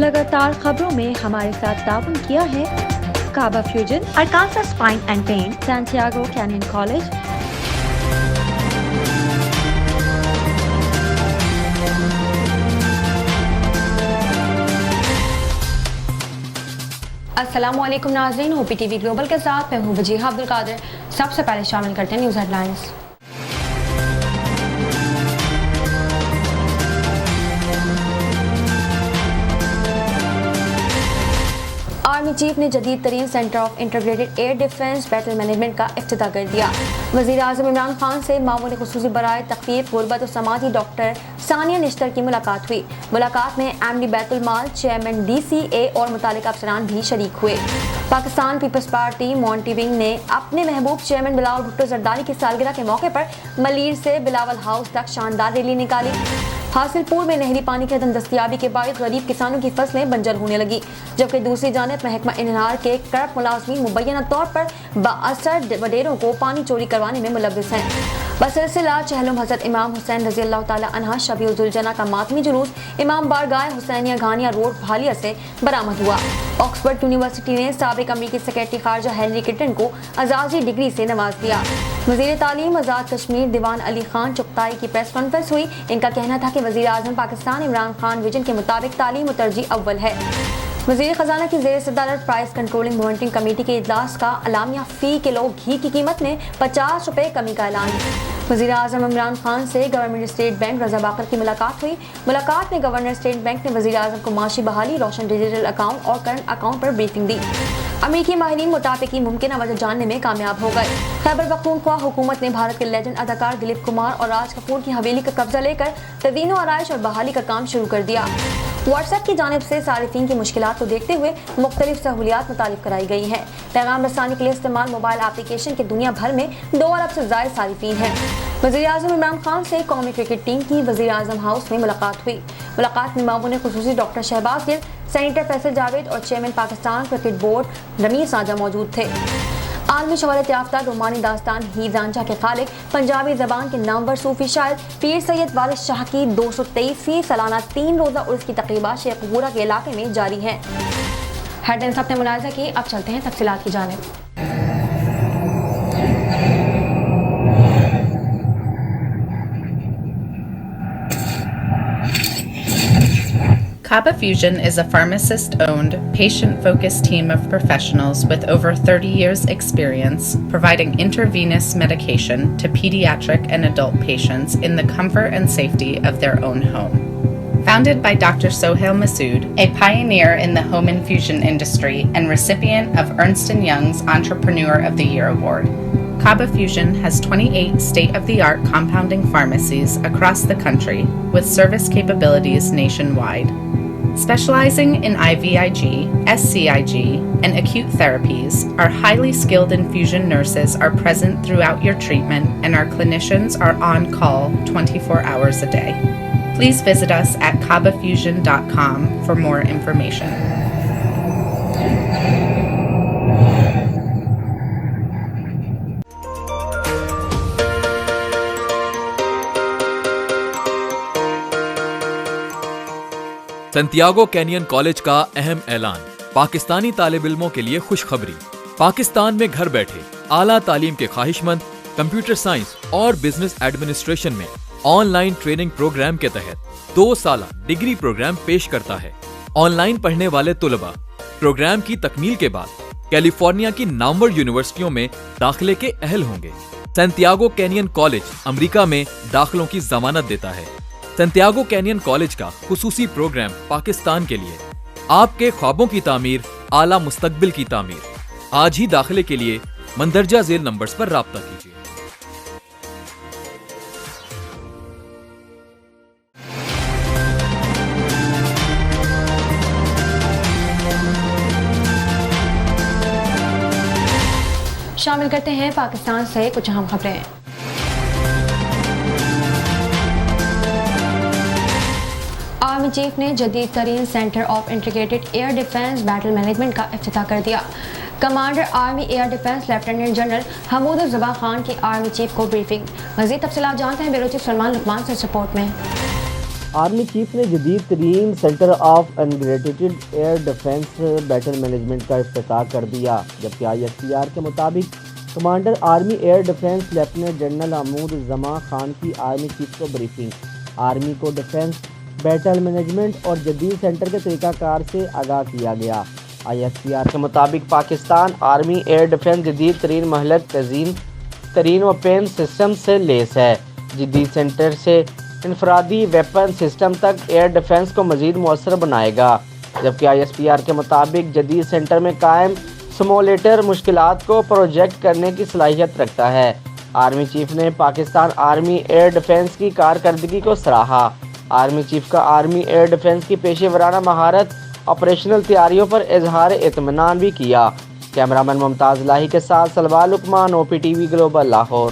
लगातार खबरों में हमारे साथ ताउन किया है काबा fusion, Arkansas Spine and Pain, Santiago Canyon college, अस्सलामुअलैकुम नाज़रीन, ओपी टीवी ग्लोबल के साथ मैं हूँ वजीहा अब्दुल कादिर। सबसे पहले शामिल करते हैं न्यूज़ हेडलाइंस। आर्मी चीफ ने जदीद तरीन centre of integrated air defence battle management का इफ्तिताह कर दिया। वज़ीर आज़म इमरान खान से मामून खुसूसी बराए तख़फ़ीफ़ गुरबत और समाजी डॉक्टर सानिया निश्तर की मुलाकात हुई। मुलाकात में MD Baitul Maal, chairman DCA और मुतालिका अफसरान भी शरीक हुए। पाकिस्तान पीपल्स पार्टी मॉन्टी विंग ने अपने महबूब चेयरमैन बिलावल भुट्टो जरदारी की सालगिरह के मौके पर मलीर से बिलावल हाउस तक शानदार रैली निकाली। हासिलपुर में नहरी पानी की अदम दस्तियाबी के बाद गरीब किसानों की फसलें बंजर होने लगी, जबकि दूसरी जानिब महकमा इनहार के करप्ट मुलाजमीन मुबैना तौर पर बाअसर वडेरों को पानी चोरी करवाने में मुलव्विस हैं। बसिलसिला चहलम हज़रत इमाम हुसैन रज़ी अल्लाह ताला अन्हा शबीउल जुलजना का मातमी जुलूस इमाम बारगाह हुसैनिया घानिया रोड भालिया से बरामद हुआ। ऑक्सफोर्ड यूनिवर्सिटी ने साबिक अमरीकी सेक्रेटरी खारजा हेनरी क्लिंटन को एजाज़ी डिग्री से नवाज दिया। वज़ीर तालीम आज़ाद कश्मीर दीवान अली खान चुगताई की प्रेस कॉन्फ्रेंस हुई। इनका कहना था कि वज़ीर आज़म पाकिस्तान इमरान खान विजन के मुताबिक तालीम और तरजीह अव्वल है। वज़ीर ख़जाना की ज़ेर सदारत प्राइस कंट्रोलिंग मॉनिटरिंग कमेटी के इजलास का अलामिया फ़ी किलो घी की कीमत में 50 रुपये कमी का ऐलान। वज़ीर आज़म इमरान खान से गवर्नर स्टेट बैंक रज़ा बाकर की मुलाकात हुई। मुलाकात में गवर्नर स्टेट बैंक ने वज़ीर आज़म को माशी बहाली, रोशन डिजिटल अकाउंट और करंट अकाउंट पर ब्रीफिंग दी। अमेरिकी माहिरीन मोटापे की मुमकिन वजह जानने में कामयाब हो गए। खैबर पख्तूनख्वा हुकूमत ने भारत के लेजेंड अदाकार दिलीप कुमार और राज कपूर की हवेली का कब्जा लेकर तदीनो आराइश और बहाली का काम शुरू कर दिया। व्हाट्सएप की जानिब से सारिफीन की मुश्किलात को देखते हुए मुख्तलिफ सहूलियात मुतारिफ कराई गई हैं। पैगाम रसानी के लिए इस्तेमाल मोबाइल एप्लीकेशन के दुनिया भर में 2 अरब से ज़ायद सारिफीन हैं। वज़ीर आज़म इमरान खान से कौमी क्रिकेट टीम की वज़ीर आज़म हाउस में मुलाकात हुई। मुलाकात में मामून खुसूसी डॉक्टर शहबाज गिल, सेनेटर फैसल जावेद और चेयरमैन पाकिस्तान क्रिकेट बोर्ड रमीर साजा मौजूद थे। आलमी शोहरत याफ्ता रोमानी दास्तान हीर रांझा के खालिक पंजाबी ज़बान के नामवर सूफी शायर पीर सैयद वालिद शाह की 223वीं सालाना 3 रोज़ा उर्स की तक़रीबात शेखपुरा के इलाके में जारी हैं। हेडलाइंस अपने मुलाज़ा की, अब चलते हैं तफसीलात की जानिब। Kaba Fusion is a pharmacist-owned, patient-focused team of professionals with over 30 years' experience providing intravenous medication to pediatric and adult patients in the comfort and safety of their own home. Founded by Dr. Sohail Masood, a pioneer in the home infusion industry and recipient of Ernst & Young's Entrepreneur of the Year Award, Kaba Fusion has 28 state-of-the-art compounding pharmacies across the country with service capabilities nationwide. Specializing in IVIG, SCIG, and acute therapies, our highly skilled infusion nurses are present throughout your treatment and our clinicians are on call 24 hours a day. Please visit us at kabafusion.com for more information. Santiago Canyon college का अहम ऐलान। पाकिस्तानी तालिब इल्मों के लिए खुशखबरी। पाकिस्तान में घर बैठे आला तालीम के ख्वाहिशमंद कंप्यूटर साइंस और बिजनेस एडमिनिस्ट्रेशन में ऑनलाइन ट्रेनिंग प्रोग्राम के तहत 2 साला डिग्री प्रोग्राम पेश करता है। ऑनलाइन पढ़ने वाले तुलबा प्रोग्राम की तकमील के बाद कैलिफोर्निया की नामवर यूनिवर्सिटियों में दाखिले के अहल होंगे। सैंटियागो कैनियन कॉलेज अमेरिका में दाखिलों की जमानत देता है। सैंटियागो कैनियन कॉलेज का खुसूसी प्रोग्राम पाकिस्तान के लिए आपके ख्वाबों की तामीर, आला मुस्तकबिल की तामीर। आज ही दाखिले के लिए मंदरजा झेल नंबर्स पर राब्ता कीजिए। शामिल करते हैं पाकिस्तान से कुछ अहम खबरें। आर्मी चीफ ने जदीद तरीन centre of integrated air defence battle management का इफ्तिताह कर दिया। Commander army air defence lieutenant general Hamood ज़बा खान की आर्मी चीफ को ब्रीफिंग। मज़ीद तफसीलात जानते हैं ब्यूरो चीफ सलमान लुकमान से रिपोर्ट में। آرمی چیف نے جدید ترین centre of integrated air defence battle management کا افتتاح کر دیا، جبکہ ISPR کے مطابق commander army air defence lieutenant general Hamood Zaman Khan کی آرمی چیف کو بریفنگ۔ آرمی کو ڈیفنس بیٹل مینجمنٹ اور جدید سینٹر کے طریقہ کار سے آگاہ کیا گیا۔ ISPR کے مطابق پاکستان آرمی ایئر ڈیفنس جدید ترین مہلک ترین ویپن سسٹم سے لیس ہے۔ جدید سینٹر سے انفرادی ویپن سسٹم تک ایئر ڈیفنس کو مزید مؤثر بنائے گا، جبکہ ISPR کے مطابق جدید سینٹر میں قائم سمولیٹر مشکلات کو پروجیکٹ کرنے کی صلاحیت رکھتا ہے۔ آرمی چیف نے پاکستان آرمی ایئر ڈیفنس کی کارکردگی کو سراہا۔ آرمی چیف کا آرمی ایئر ڈیفنس کی پیشہ ورانہ مہارت آپریشنل تیاریوں پر اظہار اطمینان بھی کیا۔ کیمرامین ممتاز الہی کے ساتھ سلوار لقمان، OPTV گلوبل، لاہور۔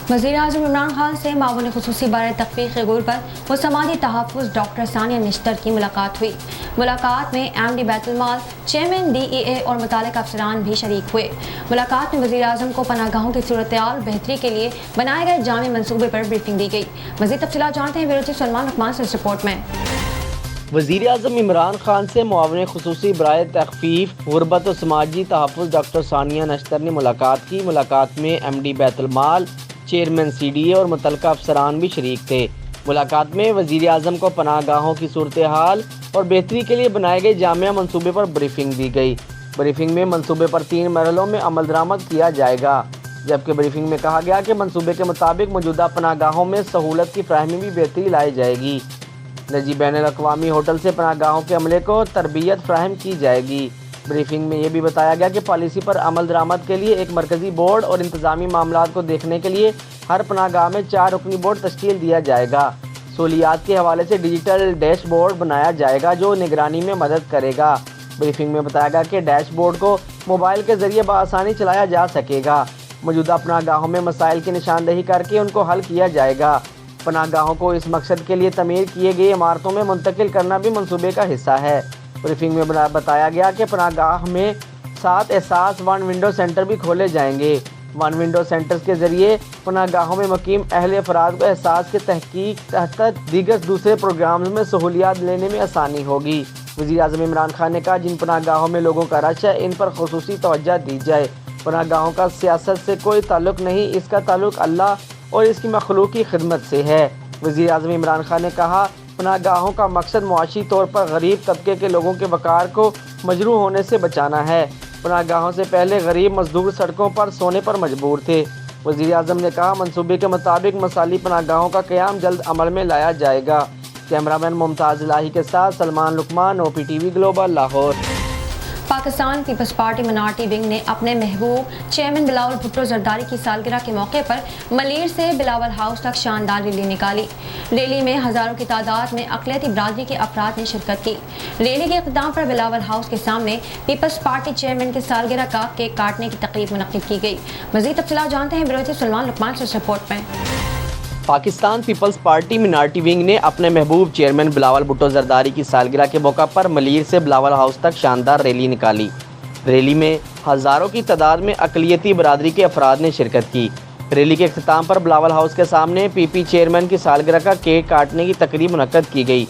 وزیر اعظم عمران خان سے معاون خصوصی برائے تخفیف غربت و سماجی تحفظ ڈاکٹر ثانیہ نشتر کی ملاقات ہوئی۔ ملاقات میں MD بیت المال، چیئرمین DEA اور متعلقہ افسران بھی شریک ہوئے۔ ملاقات میں وزیر اعظم کو پناہ گاہوں کی صورتحال بہتری کے لیے بنائے گئے جامع منصوبے پر بریفنگ دی گئی۔ مزید تفصیلات جانتے ہیں بیورو چیف سلمان لقمان سے اس رپورٹ میں۔ وزیر اعظم عمران خان سے معاون خصوصی برائے تخفیف غربت و سماجی تحفظ ڈاکٹر ثانیہ نشتر نے ملاقات کی۔ ملاقات میں MD بیت المال، چیئرمین CDA اور متعلقہ افسران بھی شریک تھے۔ ملاقات میں وزیر اعظم کو پناہ گاہوں کی صورتحال اور بہتری کے لیے بنائے گئے جامع منصوبے پر بریفنگ دی گئی۔ بریفنگ میں منصوبے پر 3 مرحلوں میں عمل درآمد کیا جائے گا، جبکہ بریفنگ میں کہا گیا کہ منصوبے کے مطابق موجودہ پناہ گاہوں میں سہولت کی فراہمی میں بہتری لائی جائے گی۔ نجی بین الاقوامی ہوٹل سے پناہ گاہوں کے عملے کو تربیت فراہم کی جائے گی۔ بریفنگ میں یہ بھی بتایا گیا کہ پالیسی پر عمل درآمد کے لیے ایک مرکزی بورڈ اور انتظامی معاملات کو دیکھنے کے لیے ہر پناہ گاہ میں 4 رکنی بورڈ تشکیل دیا جائے گا۔ سہولیات کے حوالے سے ڈیجیٹل ڈیش بورڈ بنایا جائے گا جو نگرانی میں مدد کرے گا۔ بریفنگ میں بتایا گیا کہ ڈیش بورڈ کو موبائل کے ذریعے بآسانی چلایا جا سکے گا۔ موجودہ پناہ گاہوں میں مسائل کی نشاندہی کر کے ان کو حل کیا جائے گا۔ پناہ گاہوں کو اس مقصد کے لیے تعمیر کیے گئے عمارتوں میں منتقل کرنا بھی منصوبے کا حصہ ہے۔ بریفنگ میں بتایا گیا کہ پناہ گاہ میں 7 احساس ون ونڈو سینٹر بھی کھولے جائیں گے۔ ون ونڈو سینٹرز کے ذریعے پناہ گاہوں میں مقیم اہل افراد کو احساس کے تحقیق تحت دیگر دوسرے پروگرامز میں سہولیات لینے میں آسانی ہوگی۔ وزیر اعظم عمران خان نے کہا جن پناہ گاہوں میں لوگوں کا رش ہے ان پر خصوصی توجہ دی جائے۔ پناہ گاہوں کا سیاست سے کوئی تعلق نہیں، اس کا تعلق اللہ اور اس کی مخلوق کی خدمت سے ہے۔ وزیر اعظم عمران خان نے کہا پناہ گاہوں کا مقصد معاشی طور پر غریب طبقے کے لوگوں کے وقار کو مجروح ہونے سے بچانا ہے۔ پناہ گاہوں سے پہلے غریب مزدور سڑکوں پر سونے پر مجبور تھے۔ وزیر اعظم نے کہا منصوبے کے مطابق مثالی پناہ گاہوں کا قیام جلد عمل میں لایا جائے گا۔ کیمرامین ممتاز الہی کے ساتھ Salman Luqman, OPTV global, Lahore. Pakistan Peoples Party minority wing نے اپنے محبوب چیئرمین بلاول بھٹو زرداری کی سالگرہ کے موقع پر ملیر سے بلاول ہاؤس تک شاندار ریلی نکالی۔ ریلی میں ہزاروں کی تعداد میں اقلیتی برادری کے افراد نے شرکت کی۔ ریلی کے اختتام پر بلاول ہاؤس کے سامنے پیپلز پارٹی چیئرمین کی سالگرہ کا کیک کاٹنے کی تقریب منعقد کی گئی۔ مزید تفصیلات جانتے ہیں بیورو چیف سلمان لقمان سے اس رپورٹ میں۔ Pakistan Peoples Party minority wing نے اپنے محبوب چیئرمین بلاول بھٹو زرداری کی سالگرہ کے موقع پر ملیر سے بلاول ہاؤس تک شاندار ریلی نکالی۔ ریلی میں ہزاروں کی تعداد میں اقلیتی برادری کے افراد نے شرکت کی۔ ریلی کے اختتام پر بلاول ہاؤس کے سامنے PP چیئرمین کی سالگرہ کا کیک کاٹنے کی تقریب منعقد کی گئی۔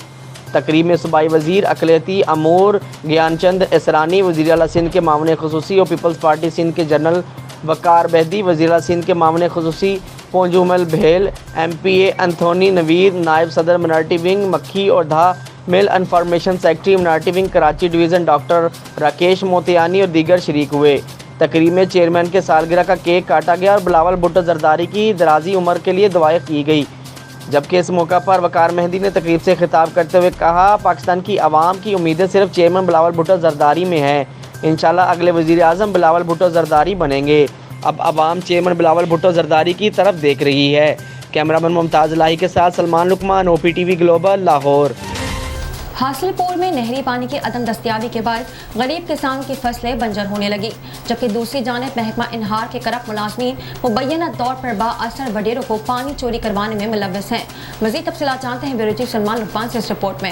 تقریب میں صوبائی وزیر اقلیتی امور گیان چند اسرانی، وزیر اعلیٰ سندھ کے معاون خصوصی اور پیپلز پارٹی سندھ کے جنرل وقار بہدی، وزیر اعلیٰ سندھ کے معاون خصوصی پونجومل بھیل، MPA انتھونی نوید، نائب صدر منارٹی ونگ مکھی اور دھا مل information secretary minority wing Karachi division doctor Rakesh Motiani اور دیگر شریک ہوئے۔ تقریب میں چیئرمین کے سالگرہ کا کیک کاٹا گیا اور بلاول بھٹو زرداری کی درازی عمر کے لیے دعائیں کی گئی، جبکہ اس موقع پر وقار مہدی نے تقریب سے خطاب کرتے ہوئے کہا پاکستان کی عوام کی امیدیں صرف چیئرمین بلاول بھٹو زرداری میں ہیں۔ انشاءاللہ اگلے وزیر اعظم بلاول بھٹو زرداری بنیں گے۔ اب عوام چیئرمین بلاول بھٹو زرداری کی طرف دیکھ رہی ہے۔ کیمرامین ممتاز الہی کے ساتھ سلمان لقمان، OPTV گلوبل، لاہور۔ حاصل پور میں نہری پانی کی عدم دستیابی کے باعث غریب کسانوں کی فصلیں بنجر ہونے لگی، جبکہ دوسری جانب محکمہ انہار کے کرپ ملازمین مبینہ طور پر بااثر وڈیروں کو پانی چوری کروانے میں ملوث ہیں۔ مزید تفصیلات جانتے ہیں بیورو چیف سلمان لقمان سے اس رپورٹ میں۔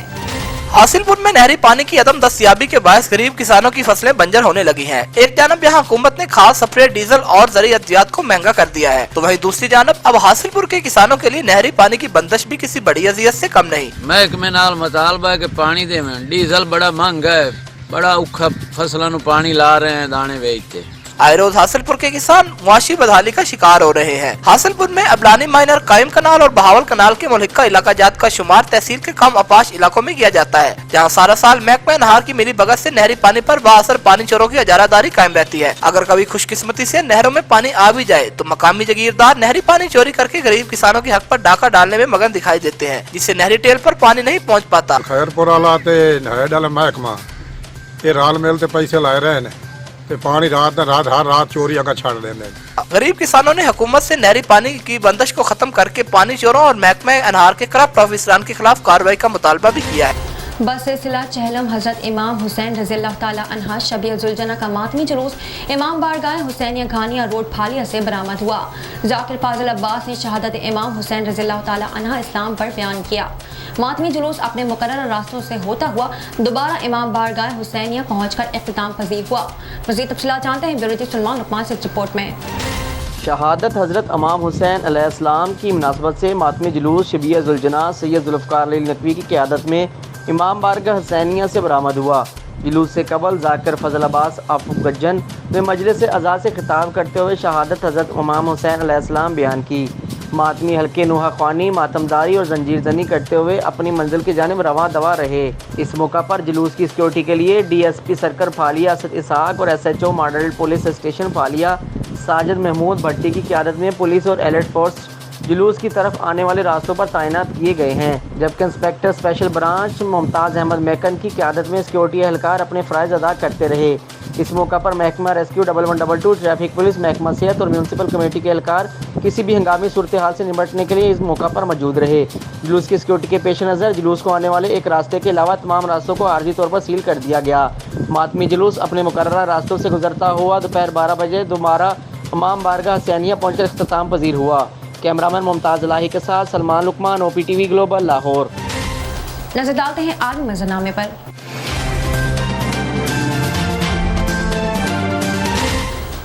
हासिल पुर में नहरी पानी की अदम दस्तयाबी के बायस गरीब किसानों की फसलें बंजर होने लगी हैं। एक जानब यहाँ हुकूमत ने खाद, स्प्रे, डीजल और ज़रूरी अद्वियात को महंगा कर दिया है, तो वहीं दूसरी जानब अब हासिलपुर के किसानों के लिए नहरी पानी की बंदिश भी किसी बड़ी अजियत से कम नहीं। महकमे नाल मुतालबा के पानी देवें, डीजल बड़ा महंगा है, बड़ा औखा फसलों को पानी ला रहे हैं दाने बेचते। आए रोज हासिलपुर के किसान मुआशी बदहाली का शिकार हो रहे हैं। हासिलपुर में अबलानी माइनर, कायम कनाल और बहावल कनाल के मुल्हिका इलाका जात का शुमार तहसील के कम अपाश इलाकों में किया जाता है, जहाँ सारा साल महकमा नहर की मिली भगत से नहरी पानी पर बाअसर पानी चोरों की अजारादारी कायम रहती है। अगर कभी खुशकिस्मती से नहरों में पानी आ भी जाए तो मकामी जगीरदार नहरी पानी चोरी करके गरीब किसानों के हक पर डाका डालने में मगन दिखाई देते हैं, जिससे नहरी टेल पर पानी नहीं पहुँच पाता। खैरपुर महकमा ये राल मेल ते पैसे लाए रहे हैं, पानी रात हर रात चोरी अगर छाड़ देने। गरीब किसानों ने हुकूमत से नहरी पानी की बंदिश को खत्म करके पानी चोरों और महकमा अनहार के करप्ट ऑफिसरान के खिलाफ कार्रवाई का मुतालबा भी किया है। बस सिलसिला चहलम हजरत इमाम हुसैन रज़ियल्लाहु ताला अन्हा शबीह जुलजना का मातमी जुलूस इमाम बारगाह हुसैनिया घानिया रोड फालिया से बरामद हुआ। जाकिर फाजिल अब्बास ने शहादत इमाम हुसैन रज़ियल्लाहु ताला अन्हा इस्लाम पर बयान किया। मातमी जुलूस अपने मुकर्रर रास्तों से होता हुआ दोबारा इमाम बारगाह हुसैनिया पहुँचकर इख्तिताम पजीर हुआ। मज़ीद तफसीलात जानते हैं ब्यूरो चीफ सलमान लुकमान से रिपोर्ट में। शहादत हज़रत इमाम हुसैन अलैहिस्सलाम की मुनासबत से मातमी जुलूस शबीह जुलजना सैयद जुल्फ़िकार अली नकवी की क़यादत में इमाम बारगाह हुसैनिया से बरामद हुआ। जुलूस से कबल जाकिर फजल अब्बास आफूफ गज्जन ने मजलिस अज़ा से खिताब करते हुए शहादत हज़रत इमाम हुसैन अलैहिस्सलाम बयान की। मातमी हल्के नुहा ख्वानी, मातमदारी और जंजीर जनी करते हुए अपनी मंजिल की जानिब रवां दवा रहे। इस मौका पर जुलूस की सिक्योरिटी के लिए DSP सर्कल फालिया असद इसहाक और SHO मॉडल पुलिस स्टेशन फालिया साजिद महमूद भट्टी की क़यादत में पुलिस और एलर्ट फोर्स जुलूस की तरफ आने वाले रास्तों पर तैनात किए गए हैं, जबकि inspector special branch Mumtaz Ahmed Makan की क़यादत में सिक्योरिटी एहलकार अपने फ़राइज़ अदा करते रहे। इस मौका पर महकमा रेस्क्यू 1122, ट्रैफिक पुलिस, महकमा सेहत और म्यूनसिपल कमेटी के एहलकार किसी भी हंगामी सूरत हाल से निपटने के लिए इस मौका पर मौजूद रहे। जुलूस की सिक्योरिटी के पेश नज़र जुलूस को आने वाले एक रास्ते के अलावा तमाम रास्तों को आर्जी तौर पर सील कर दिया गया। मातमी जुलूस अपने मुकर्ररा रास्तों से गुजरता हुआ दोपहर 12 बजे दोबारा इमाम बारगाह हुसैनिया पहुँचकर इख्तिताम पजीर हुआ। कैमरामैन मुमताज़ इलाही के साथ सलमान लुकमान, OPTV ग्लोबल, लाहौर। नजर डालते हैं आर्मी मंजरनामे पर।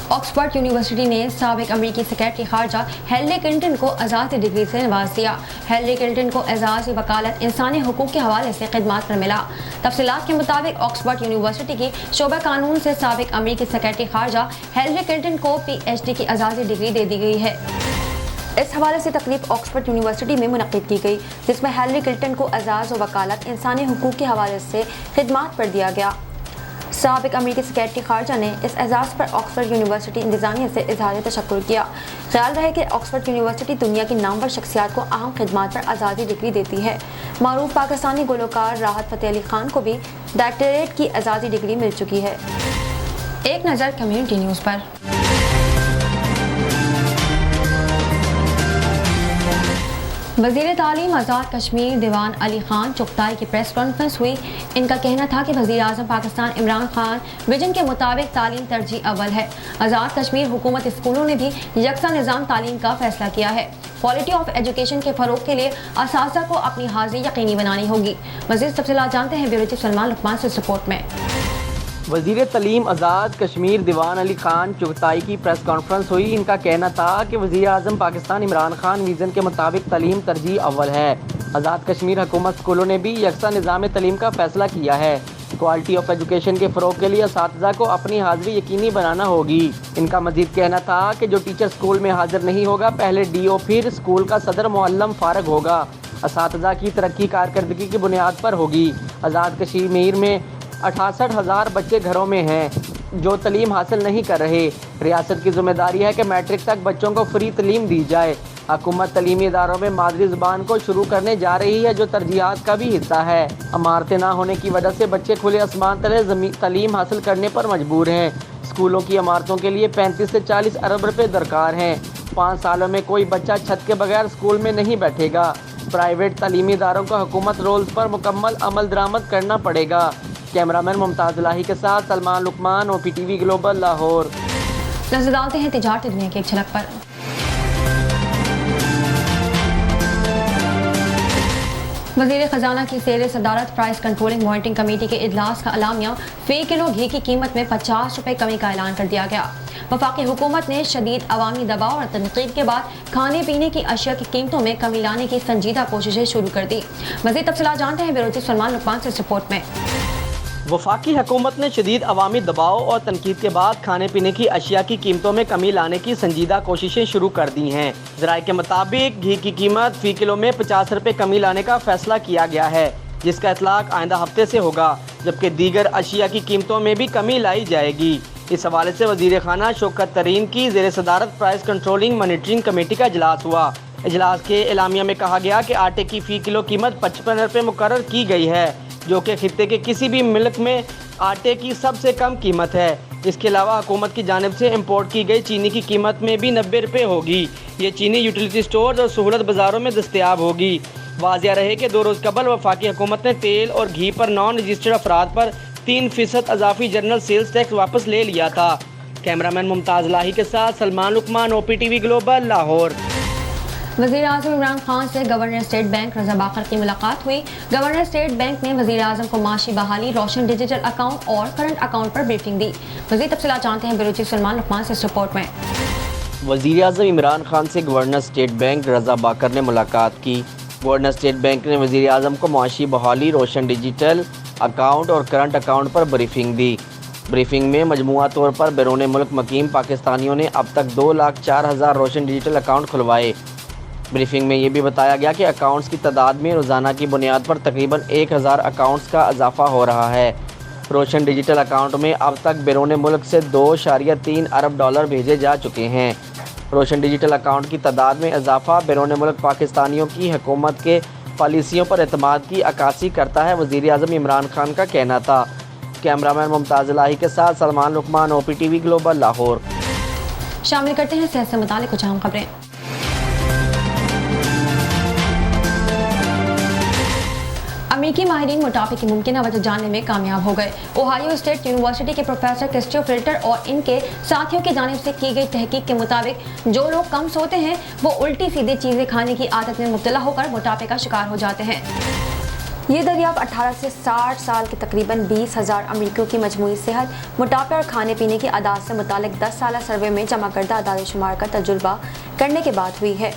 ऑक्सफोर्ड यूनिवर्सिटी ने साबिक अमेरिकी सेक्रेटरी खारजा हिलरी क्लिंटन को एजाज़ी डिग्री से नवाज दिया। हिलरी क्लिंटन को एजाज़ी वकालत इंसानी हुकूक के हवाले से खिदमात पर मिला। तफसीलात के मुताबिक ऑक्सफोर्ड यूनिवर्सिटी की शोबा कानून से साबिक अमेरिकी सेक्रेटरी खारजा हिलरी क्लिंटन को PhD की एजाज़ी डिग्री दे दी गई है। इस हवाले से तकरीब ऑक्सफोर्ड यूनिवर्सिटी में मुनक़िद की गई, जिसमें हिलरी क्लिंटन को एजाज़ व वकालत इंसानी हुकूक के हवाले से खिदमात पर दिया गया। साबिक अमेरिकी सेक्रेटरी खारजा ने इस एजाज़ पर ऑक्सफोर्ड यूनिवर्सिटी इंतज़ामिया से इज़हार तशक्कुर किया। ख्याल रहे कि ऑक्सफोर्ड यूनिवर्सिटी दुनिया की नामवर शख्सियात को अहम खिदमात पर एजाज़ी डिग्री देती है। मारूफ पाकिस्तानी गुलकार राहत फ़तेह अली खान को भी डॉक्टरेट की एजाज़ी डिग्री मिल चुकी है। एक नज़र कम्युनिटी न्यूज़ पर। वज़ीर तालीम आज़ाद कश्मीर दीवान अली खान चुगताई की प्रेस कॉन्फ्रेंस हुई। इनका कहना था कि वज़ीर आज़म पाकिस्तान इमरान खान विजन के मुताबिक तालीम तरजीह अव्वल है। आज़ाद कश्मीर हुकूमत स्कूलों ने भी यकसा निज़ाम तालीम का फैसला किया है। क्वालिटी ऑफ एजुकेशन के फ़रोग के लिए असातिज़ा को अपनी हाज़िरी यकीनी बनानी होगी। मज़ीद तफसीलात जानते हैं ब्यूरो चीफ सलमान लुकमान से रिपोर्ट में। वज़ीर तलीम आज़ाद कश्मीर दीवान अली खान चुगताई की प्रेस कॉन्फ्रेंस हुई। इनका कहना था कि वज़ीर आज़म पाकिस्तान इमरान खान विज़न के मुताबिक तलीम तरजीह अव्वल है। आज़ाद कश्मीर हुकूमत स्कूलों ने भी यकसा निज़ाम तलीम का फैसला किया है। क्वालिटी ऑफ एजुकेशन के फ़रोग के लिए असातिज़ा को अपनी हाज़िरी यकीनी बनाना होगी। इनका मज़ीद कहना था कि जो टीचर स्कूल में हाज़िर नहीं होगा, पहले DO फिर स्कूल का सदर मुअल्लम फ़ारग होगा। असातिज़ा की तरक्की कारकर्दगी की बुनियाद पर होगी। आज़ाद कश्मीर में 68,000 बच्चे घरों में हैं जो तलीम हासिल नहीं कर रहे। रियासत की जिम्मेदारी है कि मैट्रिक तक बच्चों को फ्री तलीम दी जाए। हुकूमत तलीमी इदारों में मादरी ज़ुबान को शुरू करने जा रही है, जो तरजीहात का भी हिस्सा है। इमारतें ना होने की वजह से बच्चे खुले आसमान तले तलीम हासिल करने पर मजबूर हैं। स्कूलों की इमारतों के लिए 35 से 40 अरब रुपये दरकार हैं। 5 सालों में कोई बच्चा छत के बगैर स्कूल में नहीं बैठेगा। प्राइवेट तलीमी इदारों को हुकूमत रोल्स पर मुकम्मल अमल दरामद करना पड़ेगा। कैमरामैन मुमताज़ इलाही के साथ सलमान लुकमान, OPTV ग्लोबल, लाहौर। नजर डालते हैं तिजारती दुनिया की एक झलक पर। वज़ीर ख़जाना की ज़ेर सदारत प्राइस कंट्रोलिंग मॉनिटरिंग कमेटी के इजलास का अलामिया फ़ी किलो घी की कीमत में 50 रुपये कमी का ऐलान कर दिया गया। वफाकी हुकूमत ने शदीद अवामी दबाव और तनकीद के बाद खाने पीने की अशिया की कीमतों में कमी लाने की संजीदा कोशिशें शुरू कर दी। मज़ीद तफसीलात जानते हैं ब्यूरो चीफ सलमान लुकमान से इस रिपोर्ट में। वफाकी हुकूमत ने शदीद अवामी दबाव और तनकीद के बाद खाने पीने की अशिया की कीमतों में कमी लाने की संजीदा कोशिशें शुरू कर दी हैं। ज़राए के मुताबिक घी की कीमत फ़ी किलो में 50 रुपये कमी लाने का फैसला किया गया है, जिसका इतलाक आइंदा हफ्ते से होगा, जबकि दीगर अशिया की कीमतों में भी कमी लाई जाएगी। इस हवाले से वज़ीर खाना शौकत तरीन की ज़ेर सदारत प्राइस कंट्रोलिंग मॉनिटरिंग कमेटी का इजलास हुआ। इजलास के एलामिया में कहा गया कि आटे की फ़ी किलो कीमत 55 रुपये मुकर्रर की गई है, जो कि खित्ते के किसी भी मुल्क में आटे की सबसे कम कीमत है। इसके अलावा हुकूमत की जानिब से इम्पोर्ट की गई चीनी की कीमत में भी 90 रुपये होगी। ये चीनी यूटिलिटी स्टोर्स और सहूलत बाज़ारों में दस्तयाब होगी। वाज़िया रहे कि 2 रोज़ कबल वफाकी हुकूमत ने तेल और घी पर नॉन रजिस्टर्ड अफराद पर 3% अजाफी जनरल सेल्स टैक्स वापस ले लिया था। कैमरामैन मुमताज़ लाही के साथ सलमान लुकमान, OPTV ग्लोबल, लाहौर। वज़ीर आज़म इमरान खान से गवर्नर स्टेट बैंक रज़ा बाकर की मुलाकात हुई। गवर्नर स्टेट बैंक ने वज़ीर आज़म को माशी बहाली, रोशन डिजिटल अकाउंट और करंट अकाउंट पर ब्रीफिंग दी। मज़ीद तफसीलात जानते हैं ब्यूरो चीफ सलमान लुकमान से इस रिपोर्ट में। वज़ीर आज़म इमरान खान से गवर्नर स्टेट बैंक रज़ा बाकर ने मुलाकात की। गवर्नर स्टेट बैंक ने वज़ीर आज़म को माशी बहाली, रोशन डिजिटल अकाउंट और करंट अकाउंट पर ब्रीफिंग दी। ब्रीफिंग में मजमूआ तौर पर बैरून मुल्क मकीम पाकिस्तानियों ने अब तक 2,04,000 रोशन डिजिटल अकाउंट खुलवाए। ब्रीफिंग में ये भी बताया गया कि अकाउंट्स की तादाद में रोज़ाना की बुनियाद पर तकरीबन 1,000 अकाउंट्स का इजाफा हो रहा है। रोशन डिजिटल अकाउंट में अब तक बैरून मुल्क से $2.3 अरब भेजे जा चुके हैं। रोशन डिजिटल अकाउंट की तादाद में इजाफा बैरून मुल्क पाकिस्तानियों की हुकूमत के पॉलिसियों पर एतमाद की अक्कासी करता है, वज़ीर आज़म इमरान खान का कहना था। कैमरामैन मुमताज़ लाही के साथ सलमान लुकमान, OPTV ग्लोबल, लाहौर। शामिल करते हैं सेहत से मुतालिक कुछ अहम खबरें। अमेरिकी माहिरीन मोटापे की मुमकिन वजह जानने में कामयाब हो गए। ओहायो स्टेट यूनिवर्सिटी के प्रोफेसर क्रिस्टोफर फिल्टर और इनके साथियों की जानिब से की गई तहकीक के मुताबिक जो लोग कम सोते हैं वो उल्टी सीधी चीज़ें खाने की आदत में मुब्तला होकर मोटापे का शिकार हो जाते हैं। ये दरियाफ्त 18 से 60 साल के तकरीबन 20,000 अमेरिकियों की मजमूई सेहत, मोटापे और खाने पीने की आदत से मुतालिक 10 साला सर्वे में जमा करदा आदाद शुमार का तजुर्बा करने के बाद हुई है।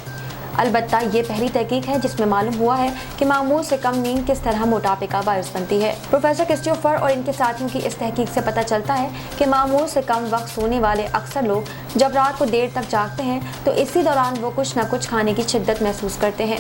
अलबत्ता ये पहली तहकीक है जिसमें मालूम हुआ है कि मामूल से कम नींद किस तरह मोटापे का बायस बनती है। प्रोफेसर क्रिस्टोफर और इनके साथियों की इस तहकीक से पता चलता है कि मामूल से कम वक्त सोने वाले अक्सर लोग जब रात को देर तक जागते हैं तो इसी दौरान वो कुछ न कुछ खाने की शिद्दत महसूस करते हैं।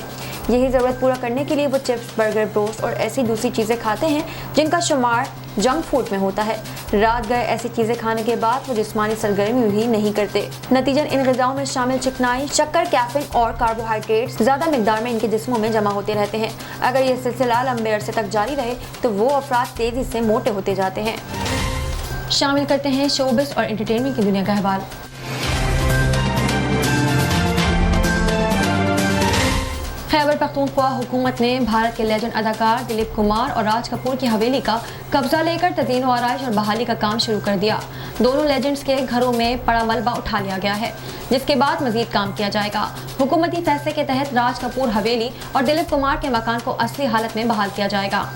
यही ज़रूरत पूरा करने के लिए वो चिप्स, बर्गर, ब्रोस्ट और ऐसी दूसरी चीज़ें खाते हैं जिनका शुमार जंक फूड में होता है। रात गए ऐसी चीज़ें खाने के बाद वो जिस्मानी सरगर्मी भी नहीं करते। नतीजन इन ग़िज़ाओं में शामिल चिकनाई, शक्कर, कैफीन और कार्बोहाइड्रेट्स ज़्यादा मिकदार में इनके जिस्मों में जमा होते रहते हैं। अगर ये सिलसिला लंबे अरसे तक जारी रहे तो वो अफराद तेज़ी से मोटे होते जाते हैं। शामिल करते हैं शोबिस और एंटरटेनमेंट की दुनिया का अहवाल। खैबर पख्तूनख्वा हुकूमत ने भारत के लेजेंड अदाकार दिलीप कुमार और राज कपूर की हवेली का कब्जा लेकर तज़ीन व आराइश और बहाली का काम शुरू कर दिया। दोनों लेजेंड्स के घरों में पड़ा मलबा उठा लिया गया है, जिसके बाद मजीद काम किया जाएगा। हुकूमती फैसले के तहत राज कपूर हवेली और दिलीप कुमार के मकान को असली हालत में बहाल किया जाएगा।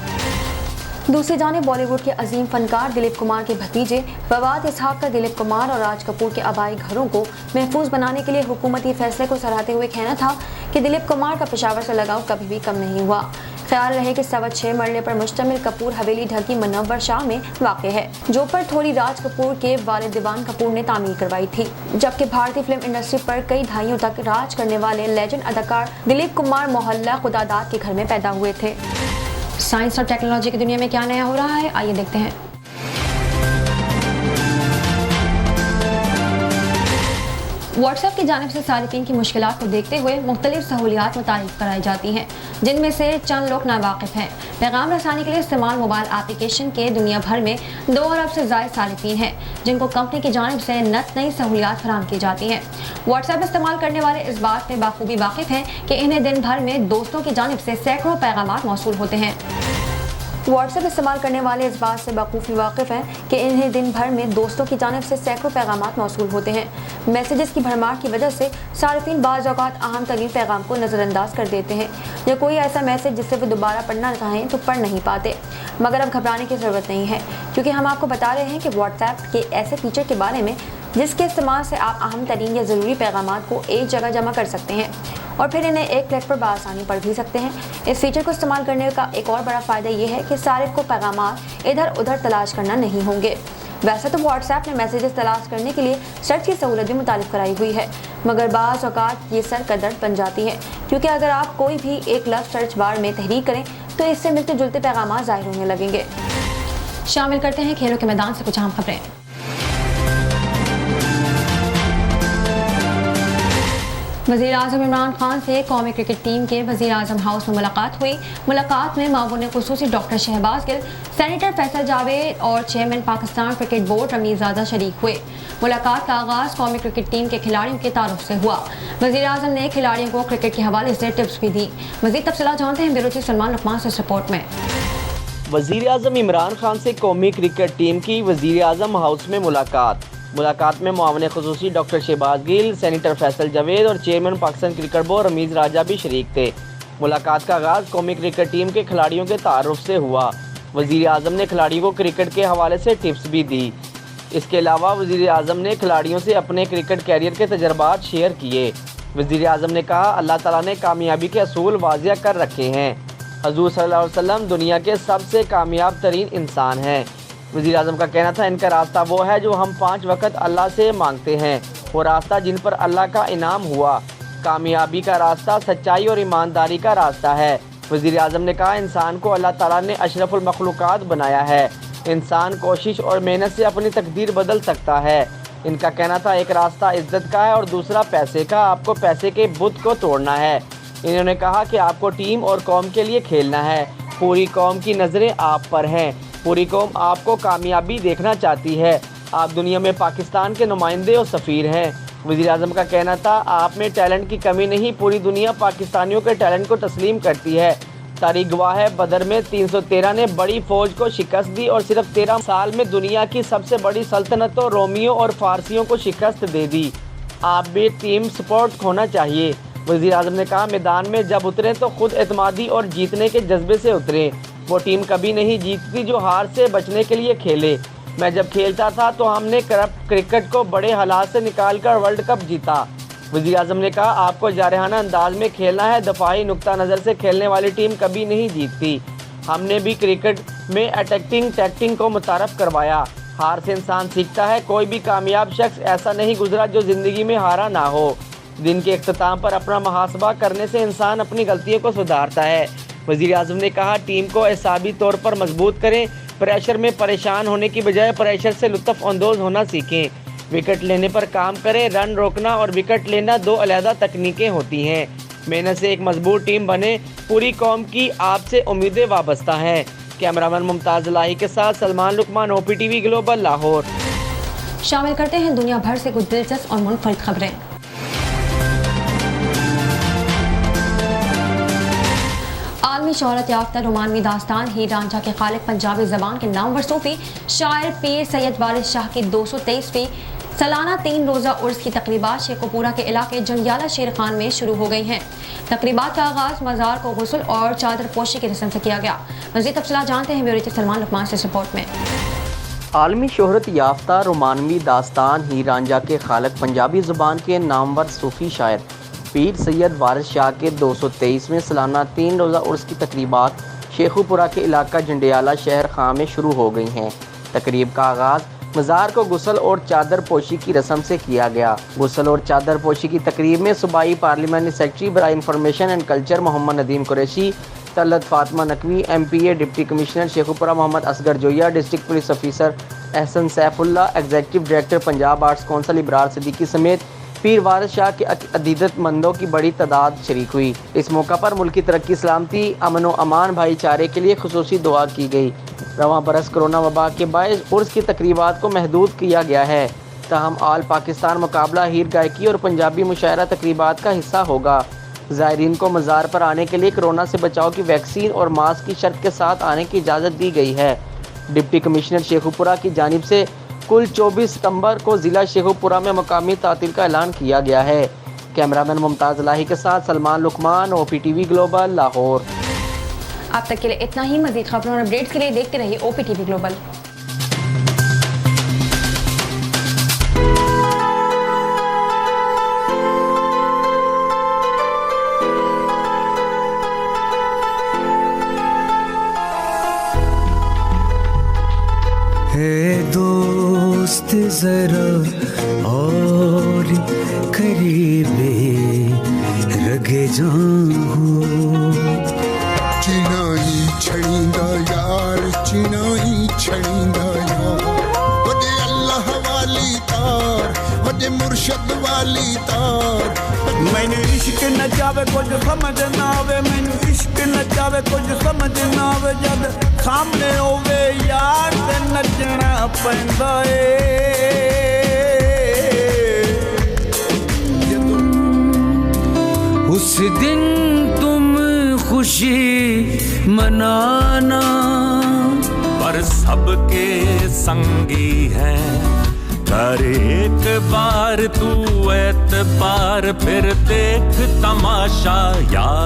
दूसरी जानिब बॉलीवुड के अजीम फनकार दिलीप कुमार के भतीजे फवाद इसहाक का दिलीप कुमार और राज कपूर के आबाई घरों को महफूज बनाने के लिए हुकूमती फैसले को सराहते हुए कहना था कि दिलीप कुमार का पेशावर से लगाव कभी भी कम नहीं हुआ। ख्याल रहे कि 6.25 मरले पर मुश्तमिल कपूर हवेली ढकी मुनव्वर शाह में वाक़ है, जो पर थोड़ी राज कपूर के वालिद दीवान कपूर ने तामीर करवाई थी। जबकि भारतीय फिल्म इंडस्ट्री पर कई दहाइयों तक राज करने वाले लेजेंड अदाकार दिलीप कुमार मोहल्ला खुदादाद के घर में पैदा हुए थे। साइंस और टेक्नोलॉजी की दुनिया में क्या नया हो रहा है, आइए देखते हैं। व्हाट्सएप की जानिब से सारिफिन की मुश्किलात को देखते हुए मुख्तलिफ सहूलियात मुतारिफ कराई जाती हैं, जिनमें से चंद लोग नावाकिफ हैं। पैगाम रसानी के लिए इस्तेमाल मोबाइल एप्लीकेशन के दुनिया भर में 2 अरब से ज़ायद सारिफिन हैं, जिनको कंपनी की जानिब से नत नई सहूलियात फराहम की जाती हैं। व्हाट्सएप इस्तेमाल करने वाले इस बात में बाखूबी वाकिफ हैं कि इन्हें दिन भर में दोस्तों की जानिब से सैकड़ों पैगाम मौसूल होते हैं। واٹس ایپ استعمال کرنے والے اس بات سے بخوبی واقف ہیں کہ انہیں دن بھر میں دوستوں کی جانب سے سینکڑوں پیغامات موصول ہوتے ہیں۔ میسیجز کی بھرمار کی وجہ سے صارفین بعض اوقات اہم ترین پیغام کو نظر انداز کر دیتے ہیں یا کوئی ایسا میسیج جسے وہ دوبارہ پڑھنا چاہیں تو پڑھ نہیں پاتے، مگر اب گھبرانے کی ضرورت نہیں ہے، کیونکہ ہم آپ کو بتا رہے ہیں کہ واٹس ایپ کے ایسے فیچر کے بارے میں جس کے استعمال سے آپ اہم ترین یا ضروری پیغامات کو ایک جگہ جمع کر سکتے ہیں اور پھر انہیں ایک کلک پر بآسانی پڑھ بھی سکتے ہیں۔ اس فیچر کو استعمال کرنے کا ایک اور بڑا فائدہ یہ ہے کہ صارف کو پیغامات ادھر ادھر تلاش کرنا نہیں ہوں گے۔ ویسے تو واٹس ایپ نے میسیجز تلاش کرنے کے لیے سرچ کی سہولت بھی متعارف کرائی ہوئی ہے، مگر بعض اوقات یہ سر کا درد بن جاتی ہے، کیونکہ اگر آپ کوئی بھی ایک لفظ سرچ بار میں تحریک کریں تو اس سے ملتے جلتے پیغامات ظاہر ہونے لگیں گے۔ شامل کرتے ہیں کھیلوں کے میدان سے کچھ اہم خبریں۔ وزیر اعظم عمران خان سے قومی کرکٹ ٹیم کے وزیر اعظم ہاؤس میں ملاقات ہوئی۔ ملاقات میں معاون خصوصی ڈاکٹر شہباز گل، سینیٹر فیصل جاوید اور chairman Pakistan cricket board Ramiz زادہ شریک ہوئے۔ ملاقات کا آغاز قومی کرکٹ ٹیم کے کھلاڑیوں کے تعارف سے ہوا۔ وزیر اعظم نے کھلاڑیوں کو کرکٹ کے حوالے سے ٹپس بھی دی۔ مزید تفصیلات جانتے ہیں بیورو چیف سلمان لقمان سے رپورٹ میں۔ وزیر اعظم عمران خان سے قومی کرکٹ ٹیم کی وزیر اعظم ہاؤس میں ملاقات میں معاون خصوصی ڈاکٹر شہباز گل، سینیٹر فیصل جاوید اور chairman Pakistan cricket board Ramiz Raja بھی شریک تھے۔ ملاقات کا آغاز قومی کرکٹ ٹیم کے کھلاڑیوں کے تعارف سے ہوا۔ وزیر اعظم نے کھلاڑیوں کو کرکٹ کے حوالے سے ٹپس بھی دی۔ اس کے علاوہ وزیر اعظم نے کھلاڑیوں سے اپنے کرکٹ کیریئر کے تجربات شیئر کیے۔ وزیر اعظم نے کہا، اللہ تعالیٰ نے کامیابی کے اصول واضح کر رکھے ہیں۔ حضور صلی اللہ علیہ وسلم دنیا کے سب سے کامیاب ترین انسان ہیں۔ وزیر اعظم کا کہنا تھا، ان کا راستہ وہ ہے جو ہم 5 وقت اللہ سے مانگتے ہیں، وہ راستہ جن پر اللہ کا انعام ہوا۔ کامیابی کا راستہ سچائی اور ایمانداری کا راستہ ہے۔ وزیر اعظم نے کہا، انسان کو اللہ تعالیٰ نے اشرف المخلوقات بنایا ہے۔ انسان کوشش اور محنت سے اپنی تقدیر بدل سکتا ہے۔ ان کا کہنا تھا، ایک راستہ عزت کا ہے اور دوسرا پیسے کا، آپ کو پیسے کے بت کو توڑنا ہے۔ انہوں نے کہا کہ آپ کو ٹیم اور قوم کے لیے کھیلنا ہے، پوری قوم کی نظریں آپ پر ہیں، پوری قوم آپ کو کامیابی دیکھنا چاہتی ہے، آپ دنیا میں پاکستان کے نمائندے اور سفیر ہیں۔ وزیر اعظم کا کہنا تھا، آپ میں ٹیلنٹ کی کمی نہیں، پوری دنیا پاکستانیوں کے ٹیلنٹ کو تسلیم کرتی ہے۔ تاریخ گواہ ہے، بدر میں 313 نے بڑی فوج کو شکست دی اور صرف 13 سال میں دنیا کی سب سے بڑی سلطنتوں رومیوں اور فارسیوں کو شکست دے دی۔ آپ بھی ٹیم سپورٹ ہونا چاہیے۔ وزیر اعظم نے کہا، میدان میں جب اتریں تو خود اعتمادی اور جیتنے کے جذبے سے اتریں۔ وہ ٹیم کبھی نہیں جیتتی جو ہار سے بچنے کے لیے کھیلے۔ میں جب کھیلتا تھا تو ہم نے کرکٹ کو بڑے حالات سے نکال کر ورلڈ کپ جیتا۔ وزیر اعظم نے کہا، آپ کو جارحانہ انداز میں کھیلنا ہے، دفاعی نقطہ نظر سے کھیلنے والی ٹیم کبھی نہیں جیتتی۔ ہم نے بھی کرکٹ میں اٹیکنگ ٹیکٹنگ کو متعارف کروایا۔ ہار سے انسان سیکھتا ہے، کوئی بھی کامیاب شخص ایسا نہیں گزرا جو زندگی میں ہارا نہ ہو۔ دن کے اختتام پر اپنا محاسبہ کرنے سے انسان اپنی غلطیوں کو سدھارتا ہے۔ وزیر اعظم نے کہا، ٹیم کو اعصابی طور پر مضبوط کریں، پریشر میں پریشان ہونے کی بجائے پریشر سے لطف اندوز ہونا سیکھیں۔ وکٹ لینے پر کام کریں، رن روکنا اور وکٹ لینا 2 علیحدہ تکنیکیں ہوتی ہیں۔ محنت سے ایک مضبوط ٹیم بنے، پوری قوم کی آپ سے امیدیں وابستہ ہیں۔ کیمرامین ممتاز الہی کے ساتھ سلمان لقمان، OPTV گلوبل، لاہور۔ شامل کرتے ہیں دنیا بھر سے کچھ دلچسپ اور منفرد خبریں۔ عالمی شہرت یافتہ رومانوی داستان ہیر رانجھا کے خالق پنجابی زبان کے نامور صوفی شاعر پیر سید وارث شاہ کی 223ویں سالانہ 3 روزہ عرس کی تقریبات شیخو پورہ کے علاقے جنگیالہ شیر خان میں شروع ہو گئی ہیں۔ تقریبات کا آغاز مزار کو غسل اور چادر پوشی کی رسم سے کیا گیا۔ مزید تفصیلات جانتے ہیں بیورو چیف سلمان لقمان سے رپورٹ میں۔ عالمی شہرت یافتہ رومانوی داستان ہیر رانجھا کے خالق پنجابی زبان کے نامور صوفی شاعر پیر سید وارث شاہ کے 223ویں سالانہ 3 روزہ عرس کی تقریبات شیخو پورہ کے علاقہ جنڈیالہ شہر خان میں شروع ہو گئی ہیں۔ تقریب کا آغاز مزار کو غسل اور چادر پوشی کی رسم سے کیا گیا۔ غسل اور چادر پوشی کی تقریب میں صوبائی پارلیمانی سیکرٹری برائے information and culture Muhammad Nadeem Qureshi, Talat Fatima Naqvi, MPA deputy commissioner Sheikhupura Muhammad Asghar Joya, district police officer Ahsan Saifullah, executive director Punjab arts council Abrar Siddiqui سمیت پیر وارث شاہ کے عقیدت مندوں کی بڑی تعداد شریک ہوئی۔ اس موقع پر ملکی ترقی، سلامتی، امن و امان، بھائی چارے کے لیے خصوصی دعا کی گئی۔ رواں برس کرونا وبا کے باعث عرس کی تقریبات کو محدود کیا گیا ہے، تاہم آل پاکستان مقابلہ ہیر گائکی اور پنجابی مشاعرہ تقریبات کا حصہ ہوگا۔ زائرین کو مزار پر آنے کے لیے کورونا سے بچاؤ کی ویکسین اور ماسک کی شرط کے ساتھ آنے کی اجازت دی گئی ہے۔ ڈپٹی کمشنر شیخوپورہ کی جانب سے کل 24 ستمبر کو ضلع شیخوپورہ میں مقامی تعطیل کا اعلان کیا گیا ہے۔ کیمرامین ممتاز الہی کے ساتھ سلمان لقمان، OPTV گلوبل، لاہور۔ اب تک کے لیے اتنا ہی، مزید خبروں اور اپڈیٹس کے لیے دیکھتے رہیے OPTV گلوبل۔ ہے دوست ذرا اور قریب رگے جان ہو، چنائی چھڑیندا یار، چنائی چھڑیندا یار، وجے اللہ والی تار، وجے مرشد والی تار۔ مینوں عشق نہ جاوے کچھ سمجھ نہ آوے، مینوں عشق نہ جاوے کچھ سمجھ نہ آوے، جد سامنے ہووے یار تے نچنا پیندا اے۔ اس دن تم خوشی منانا، پر سب کے سنگی ہیں، کر ایک بار تو اعتبار، پھر دیکھ تماشا یار۔